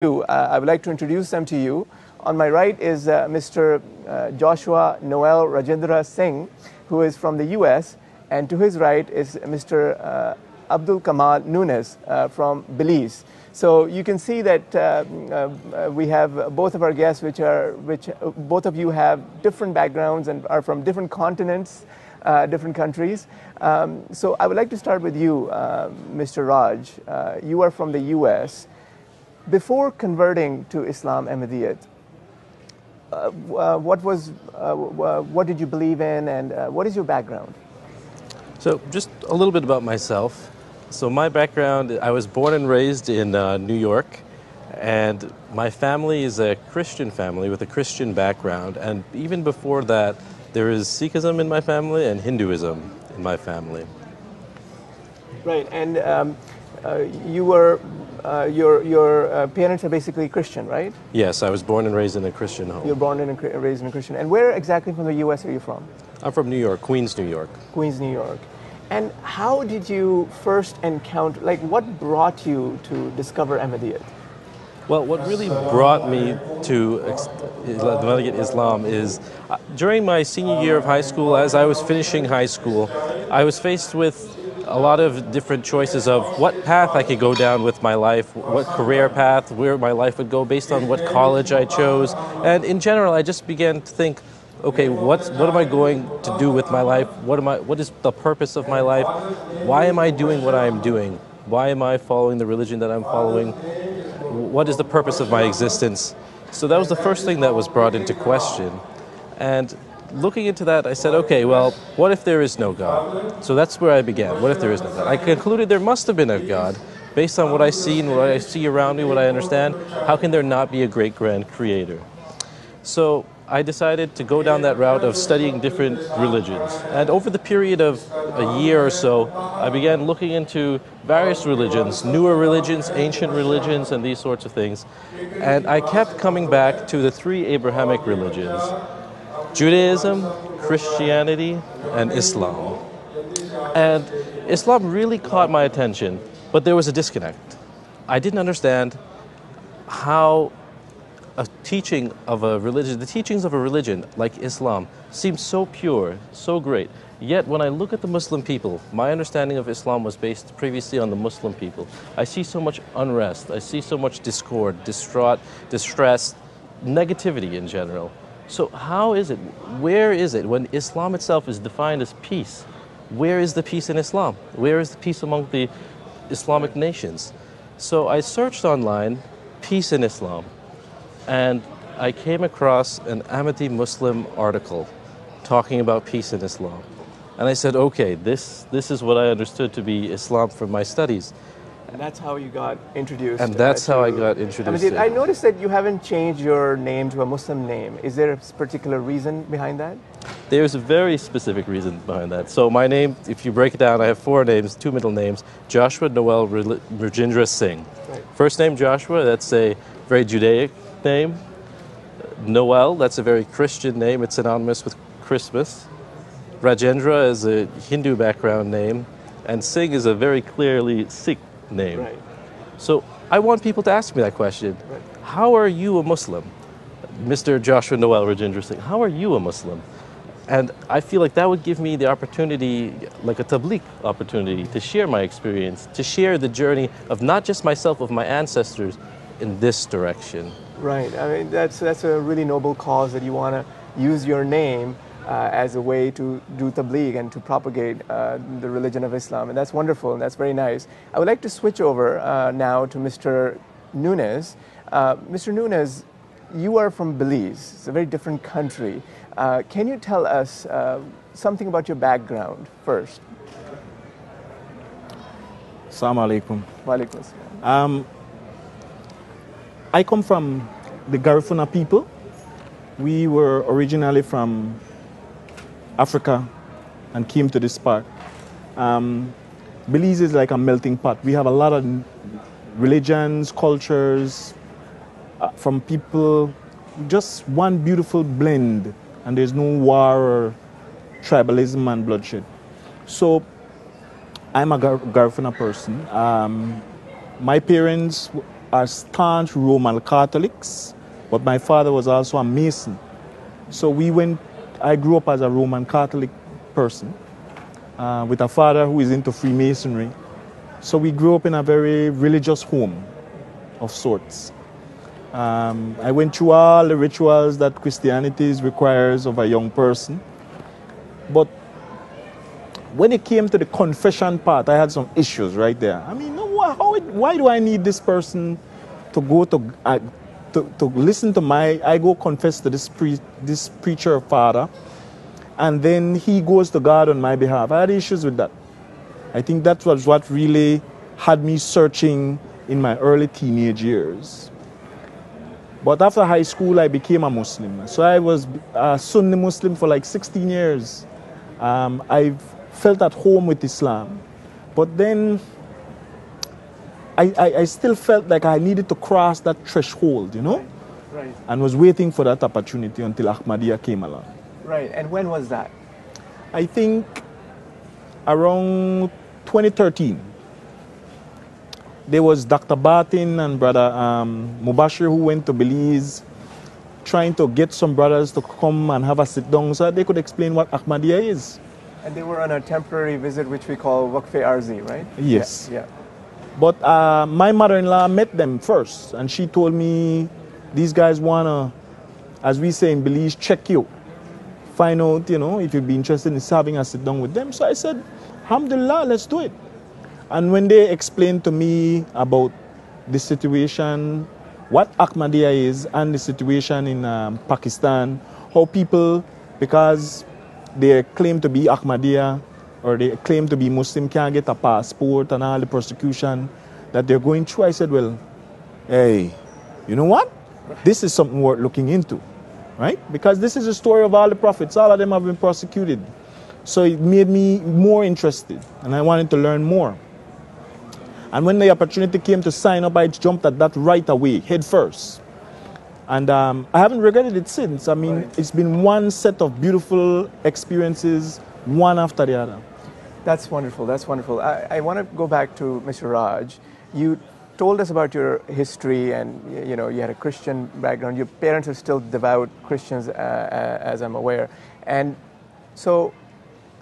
I would like to introduce them to you. On my right is Mr. Joshua Noel Rajendra Singh, who is from the US, and to his right is Mr. Abdul Kamal Nunes from Belize. So you can see that we have both of our guests, which both of you have different backgrounds and are from different continents, different countries. So I would like to start with you, Mr. Raj. You are from the US. Before converting to Islam Ahmadiyyat, what did you believe in, and what is your background? So just a little bit about myself. So my background, I was born and raised in New York, and my family is a Christian family with a Christian background. And even before that, there is Sikhism in my family and Hinduism in my family. Right, and your parents are basically Christian, right? Yes, I was born and raised in a Christian home. You're born and raised in a Christian. And where exactly from the U.S. are you from? I'm from New York, Queens, New York. Queens, New York. And how did you first encounter, what brought you to discover Ahmadiyyat? Well, what really brought me to Islam is during my senior year of high school, as I was finishing high school, I was faced with a lot of different choices of what path I could go down with my life, what career path, where my life would go based on what college I chose. And in general, I just began to think, okay, what am I going to do with my life? What is the purpose of my life? Why am I doing what I'm doing? Why am I following the religion that I'm following? What is the purpose of my existence? So that was the first thing that was brought into question. And looking into that, I said, okay, well, what if there is no God? So that's where I began. What if there is no God? I concluded there must have been a God. Based on what I see and what I see around me, what I understand, how can there not be a great grand creator? So I decided to go down that route of studying different religions. And over the period of a year or so, I began looking into various religions, newer religions, ancient religions, and these sorts of things. And I kept coming back to the three Abrahamic religions: Judaism, Christianity, and Islam. And Islam really caught my attention, but there was a disconnect. I didn't understand how the teachings of a religion like Islam seems so pure, so great. Yet when I look at the Muslim people, my understanding of Islam was based previously on the Muslim people. I see so much unrest, I see so much discord, distress, negativity in general. So how is it, where is it, when Islam itself is defined as peace? Where is the peace in Islam? Where is the peace among the Islamic nations? So I searched online, peace in Islam, and I came across an Ahmadi Muslim article talking about peace in Islam. And I said, okay, this is what I understood to be Islam from my studies. And that's how you got introduced. And that's how I got introduced. I noticed that you haven't changed your name to a Muslim name. Is there a particular reason behind that? There's a very specific reason behind that. So my name, if you break it down, I have four names, two middle names: Joshua Noel Rajendra Singh. Right. First name Joshua, that's a very Judaic name. Noel, that's a very Christian name. It's synonymous with Christmas. Rajendra is a Hindu background name. And Singh is a very clearly Sikh name. Right. So I want people to ask me that question. Right. How are you a Muslim? Mr. Joshua Noel Rajendra Singh, how are you a Muslim? And I feel like that would give me the opportunity, like a tabligh opportunity, to share my experience, to share the journey of not just myself, of my ancestors in this direction. Right. I mean, that's a really noble cause, that you want to use your name as a way to do tabligh and to propagate the religion of Islam. And that's wonderful, and that's very nice. I would like to switch over now to Mr. Nunes. Mr. Nunes, you are from Belize. It's a very different country. Can you tell us something about your background first? Assalamu alaikum. Wa alaikum assalam. I come from the Garifuna people. We were originally from Africa and came to this part. Belize is like a melting pot. We have a lot of religions, cultures, from people, just one beautiful blend, and there's no war or tribalism and bloodshed. So I'm a Garifuna person. My parents are staunch Roman Catholics, but my father was also a Mason. So I grew up as a Roman Catholic person with a father who is into Freemasonry. So we grew up in a very religious home of sorts. I went through all the rituals that Christianity requires of a young person. But when it came to the confession part, I had some issues right there. I mean, why do I need this person to go to listen to I go confess to this preacher father, and then he goes to God on my behalf. I had issues with that. I think that was what really had me searching in my early teenage years. But after high school, I became a Muslim. So I was a Sunni Muslim for like 16 years. I felt at home with Islam. But then I still felt like I needed to cross that threshold, you know? Right. And was waiting for that opportunity until Ahmadiyya came along. Right. And when was that? I think around 2013. There was Dr. Batin and Brother Mubashir who went to Belize trying to get some brothers to come and have a sit down so that they could explain what Ahmadiyya is. And they were on a temporary visit which we call Waqf-e Arzi, right? Yes. Yeah. But my mother-in-law met them first, and she told me, these guys want to, as we say in Belize, check you. Find out, if you'd be interested in having a sit down with them. So I said, alhamdulillah, let's do it. And when they explained to me about the situation, what Ahmadiyya is, and the situation in Pakistan, how people, because they claim to be Ahmadiyya or they claim to be Muslim, can't get a passport and all the persecution that they're going through, I said, well, hey, you know what? This is something worth looking into, right? Because this is the story of all the prophets. All of them have been persecuted. So it made me more interested, and I wanted to learn more. And when the opportunity came to sign up, I jumped at that right away, head first. And I haven't regretted it since. I mean, It's been one set of beautiful experiences, one after the other. That's wonderful. That's wonderful. I want to go back to Mr. Raj. You told us about your history, and you had a Christian background. Your parents are still devout Christians, as I'm aware. And so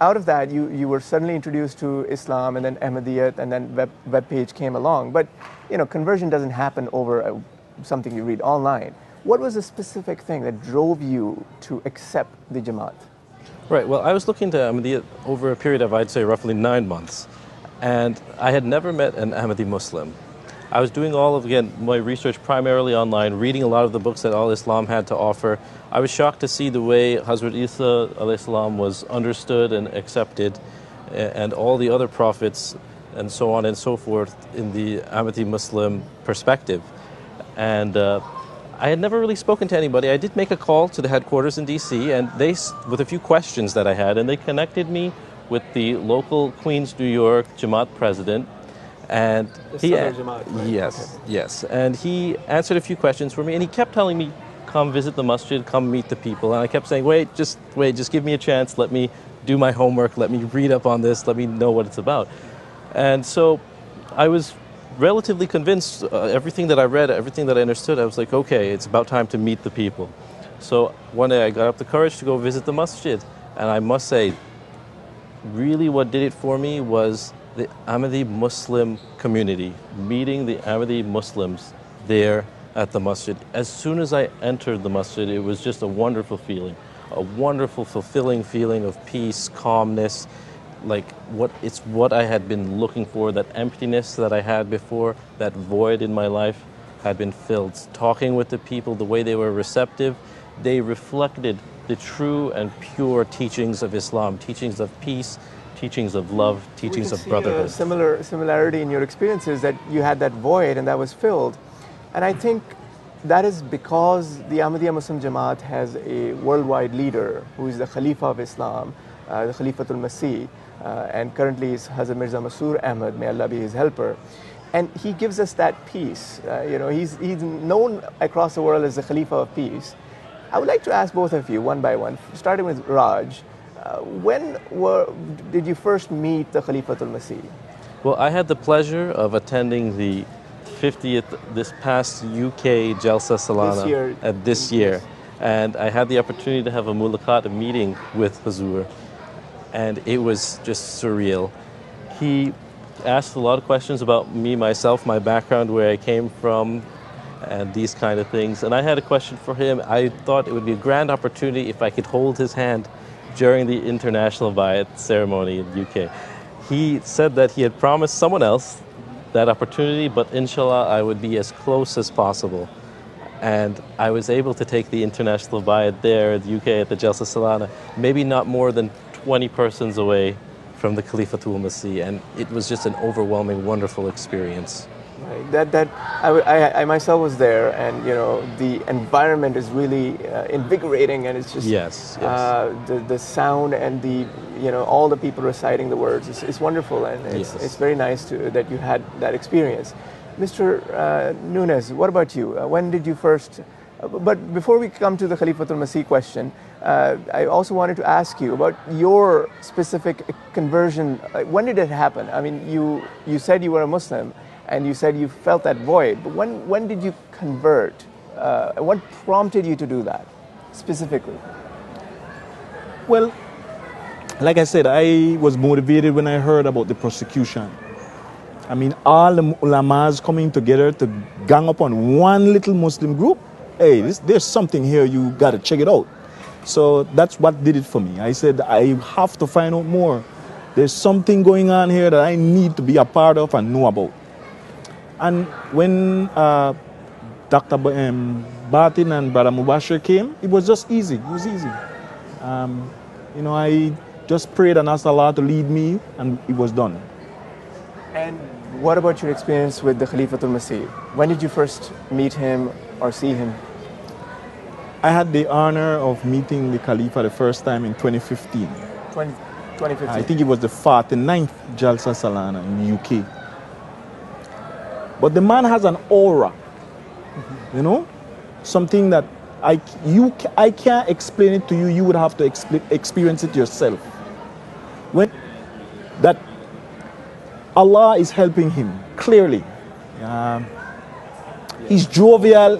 out of that, you were suddenly introduced to Islam, and then Ahmadiyya, and then web page came along. But conversion doesn't happen over something you read online. What was the specific thing that drove you to accept the Jamaat? Right. Well, I was looking to Ahmadiyya over a period of, I'd say, roughly 9 months, and I had never met an Ahmadi Muslim. I was doing my research primarily online, reading a lot of the books that Al-Islam had to offer. I was shocked to see the way Hazrat Isa alayhi salam was understood and accepted, and all the other prophets and so on and so forth in the Ahmadi Muslim perspective. And I had never really spoken to anybody. I did make a call to the headquarters in DC, and with a few questions that I had, and they connected me with the local Queens, New York Jamaat president. And yes, and he answered a few questions for me, and he kept telling me, come visit the masjid, come meet the people. And I kept saying, wait, just give me a chance, let me do my homework, let me read up on this, let me know what it's about. And so I was relatively convinced, everything that I read, everything that I understood, I was like, okay, it's about time to meet the people. So one day I got up the courage to go visit the masjid, and I must say, really what did it for me was the Ahmadi Muslim community, meeting the Ahmadi Muslims there at the masjid. As soon as I entered the masjid, it was just a wonderful feeling, a wonderful, fulfilling feeling of peace, calmness, like what I had been looking for, that emptiness that I had before, that void in my life had been filled. Talking with the people, the way they were receptive, they reflected the true and pure teachings of Islam, teachings of peace, teachings of love, teachings of brotherhood. A similarity in your experiences, that you had that void and that was filled. And I think that is because the Ahmadiyya Muslim Jamaat has a worldwide leader who is the Khalifa of Islam, the Khalifatul Masih, and currently is Hazrat Mirza Masroor Ahmad, may Allah be his helper. And he gives us that peace. He's known across the world as the Khalifa of peace. I would like to ask both of you, one by one, starting with Raj. When did you first meet the Khalifatul Masih? Well, I had the pleasure of attending the 50th this past UK Jalsa Salana this year. And I had the opportunity to have a mulaqat, a meeting with Hazur, and it was just surreal. He asked a lot of questions about me, myself, my background, where I came from, and these kind of things. And I had a question for him. I thought it would be a grand opportunity if I could hold his hand during the international bayat ceremony in the UK. He said that he had promised someone else that opportunity, but inshallah I would be as close as possible. And I was able to take the international bayat there in the UK at the Jalsa Salana, maybe not more than 20 persons away from the Khalifatul Masih, and it was just an overwhelming, wonderful experience. Right. I myself was there, and you know the environment is really invigorating, and it's just the sound and all the people reciting the words. It's wonderful, and it's very nice that you had that experience. Mr. Nunes, what about you? When did you first? But before we come to the Khalifatul Masih question, I also wanted to ask you about your specific conversion. When did it happen? I mean, you said you were a Muslim, and you said you felt that void. But when did you convert? What prompted you to do that, specifically? Well, like I said, I was motivated when I heard about the prosecution. I mean, all the ulamas coming together to gang up on one little Muslim group. Hey, there's something here, you got to check it out. So that's what did it for me. I said, I have to find out more. There's something going on here that I need to be a part of and know about. And when Dr. Batin and Brother Mubashir came, it was just easy. It was easy. I just prayed and asked Allah to lead me, and it was done. And what about your experience with the Khalifatul Masih? When did you first meet him or see him? I had the honor of meeting the Khalifa the first time in 2015. 2015? I think it was the 49th Jalsa Salana in the UK. But the man has an aura, something that I can't explain it to you. You would have to experience it yourself. That Allah is helping him, clearly. He's jovial,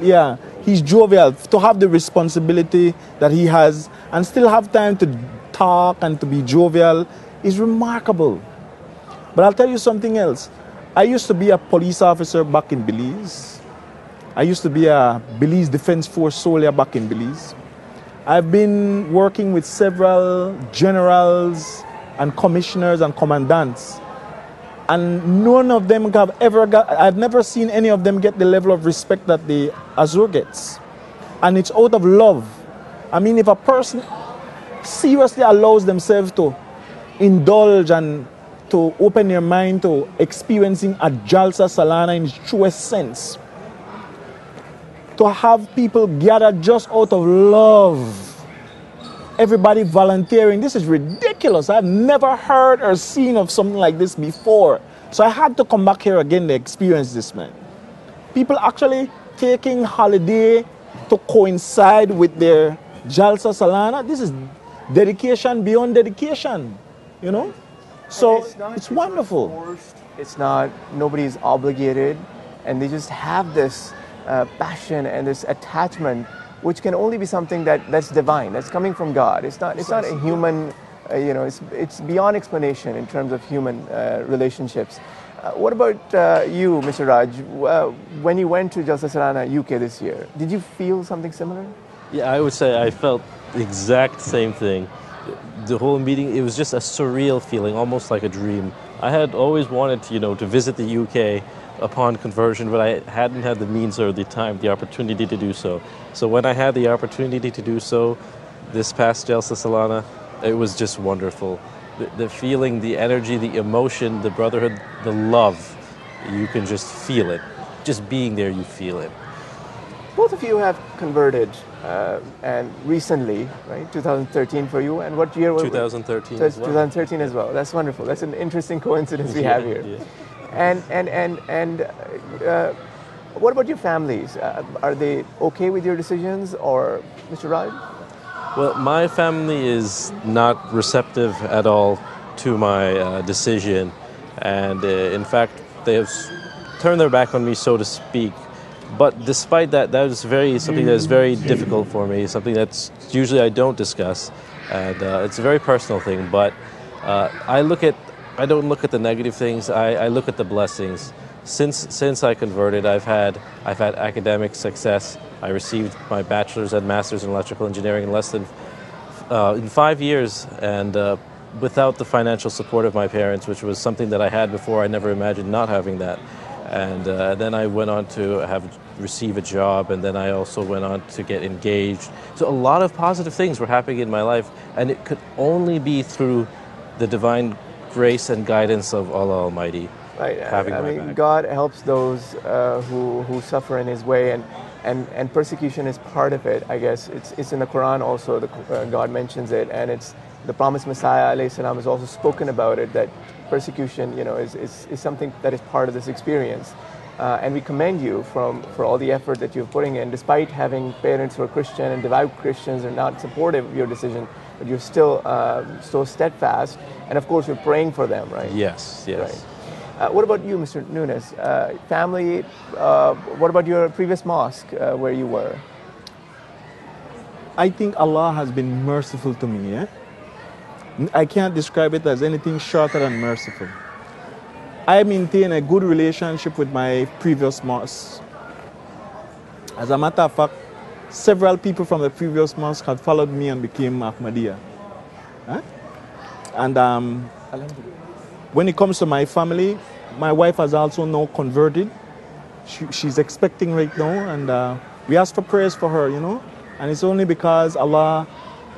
He's jovial. To have the responsibility that he has and still have time to talk and to be jovial is remarkable. But I'll tell you something else. I used to be a police officer back in Belize. I used to be a Belize Defense Force soldier back in Belize. I've been working with several generals and commissioners and commandants, and none of them I've never seen any of them get the level of respect that the Azur gets. And it's out of love. I mean, if a person seriously allows themselves to indulge and to open their mind to experiencing a Jalsa Salana in its truest sense, to have people gather just out of love, everybody volunteering, this is ridiculous. I've never heard or seen of something like this before. So I had to come back here again to experience this, man. People actually taking holiday to coincide with their Jalsa Salana. This is dedication beyond dedication, So it's wonderful. It's not, nobody's obligated, and they just have this passion and this attachment, which can only be something that's divine, that's coming from God. It's not a human, it's beyond explanation in terms of human relationships. What about you, Mr. Raj? When you went to Jalsa Salana UK this year, did you feel something similar? Yeah, I would say I felt the exact same thing. The whole meeting, it was just a surreal feeling, almost like a dream. I had always wanted to visit the UK upon conversion, but I hadn't had the means or the time, the opportunity to do so. So when I had the opportunity to do so, this past Jalsa Salana, it was just wonderful. The feeling, the energy, the emotion, the brotherhood, the love, you can just feel it. Just being there, you feel it. Both of you have converted, and recently, right? 2013 for you, and what year was it? 2013 as well. 2013 as well. That's wonderful. That's an interesting coincidence we have here. Yeah. And what about your families? Are they okay with your decisions, or Mr. Raj? Well, my family is not receptive at all to my decision, and in fact, they have turn their back on me, so to speak. But despite that, that is something that is very difficult for me, something that's usually I don't discuss, and it's a very personal thing. But I don't look at the negative things. I look at the blessings. Since I converted, I've had academic success. I received my bachelor's and master's in electrical engineering in less than in 5 years, and without the financial support of my parents, which was something that I had before. I never imagined not having that. And then I went on to receive a job, and then I also went on to get engaged. So a lot of positive things were happening in my life, and it could only be through the divine grace and guidance of Allah Almighty. Right. I mean, God helps those who suffer in His way, and persecution is part of it. I guess it's in the Quran also. God mentions it, and it's the promised Messiah alayhi salam has also spoken about it, that persecution, is something that is part of this experience. And we commend you for all the effort that you're putting in, despite having parents who are Christian and devout Christians are not supportive of your decision, but you're still so steadfast. And of course, you're praying for them, right? Yes, yes. Right. What about you, Mr. Nunes? Family, what about your previous mosque where you were? I think Allah has been merciful to me. Yeah? I can't describe it as anything shorter than merciful. I maintain a good relationship with my previous mosque. As a matter of fact, several people from the previous mosque had followed me and became Ahmadiyya. Huh? And when it comes to my family, my wife has also now converted. She's expecting right now, and we ask for prayers for her, and it's only because Allah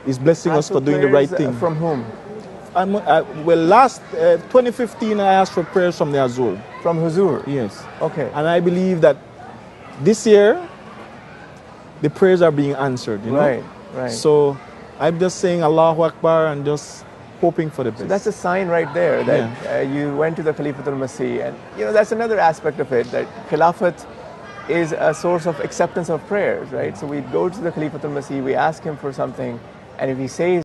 is blessing us for doing the right thing. From whom? Last 2015, I asked for prayers from the Azul. From Huzur? Yes. Okay. And I believe that this year, the prayers are being answered, Right, right. So I'm just saying Allahu Akbar and just hoping for the best. So that's a sign right there that you went to the Khalifatul Masih, and that's another aspect of it, that Khilafat is a source of acceptance of prayers, right? So we go to the Khalifatul Masih, we ask him for something, and if he says